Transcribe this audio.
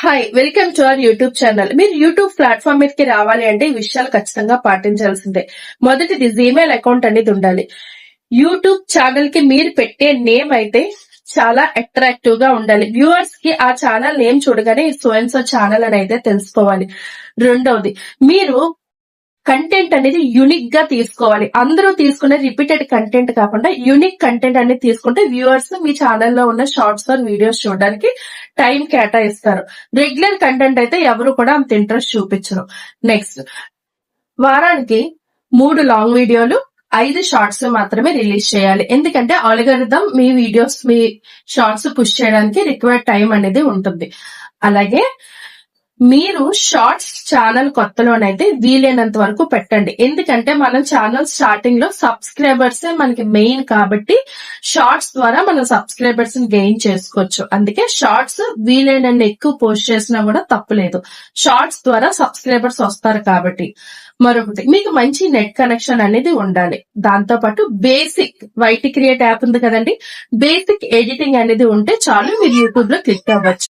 Hi, welcome to our YouTube channel. మీరు YouTube platform మీదకి రావాలి అంటే ఈ విషయాలు ఖచ్చితంగా పాటించాల్సిందే. మొదటిది జీమెయిల్ అకౌంట్ అనేది ఉండాలి. యూట్యూబ్ ఛానల్ కి మీరు పెట్టే నేమ్ అయితే చాలా అట్రాక్టివ్ గా ఉండాలి. వ్యూవర్స్ కి ఆ ఛానల్ నేమ్ చూడగానే సో అండ్ సో ఛానల్ అని అయితే తెలుసుకోవాలి. రెండవది, మీరు కంటెంట్ అనేది యూనిక్ గా తీసుకోవాలి. అందరూ తీసుకునే రిపీటెడ్ కంటెంట్ కాకుండా యూనిక్ కంటెంట్ అనేది తీసుకుంటే వ్యూవర్స్ మీ ఛానల్లో ఉన్న షార్ట్స్ ఆర్ వీడియోస్ చూడడానికి టైం కేటాయిస్తారు. రెగ్యులర్ కంటెంట్ అయితే ఎవరు కూడా అంత ఇంట్రెస్ట్ చూపించరు. నెక్స్ట్, వారానికి 3 లాంగ్ వీడియోలు, 5 షార్ట్స్ మాత్రమే రిలీజ్ చేయాలి. ఎందుకంటే ఆల్గోరిథం మీ వీడియోస్, మీ షార్ట్స్ పుష్ చేయడానికి రిక్వైర్డ్ టైం అనేది ఉంటుంది. అలాగే మీరు షార్ట్స్ ఛానల్ కొత్తలోనైతే వీలైనంత వరకు పెట్టండి. ఎందుకంటే మనం ఛానల్ స్టార్టింగ్ లో సబ్స్క్రైబర్స్ మనకి మెయిన్ కాబట్టి షార్ట్స్ ద్వారా మనం సబ్స్క్రైబర్స్ గెయిన్ చేసుకోవచ్చు. అందుకే షార్ట్స్ వీలైనన్ని ఎక్కువ పోస్ట్ చేసినా కూడా తప్పులేదు. షార్ట్స్ ద్వారా సబ్స్క్రైబర్స్ వస్తారు కాబట్టి. మరొకటి, మీకు మంచి నెట్ కనెక్షన్ అనేది ఉండాలి. దాంతో పాటు బేసిక్ వైటీ క్రియేట్ యాప్ ఉంది కదండి, బేసిక్ ఎడిటింగ్ అనేది ఉంటే చాలు, మీరు యూట్యూబ్ లో క్లిక్ అవ్వచ్చు.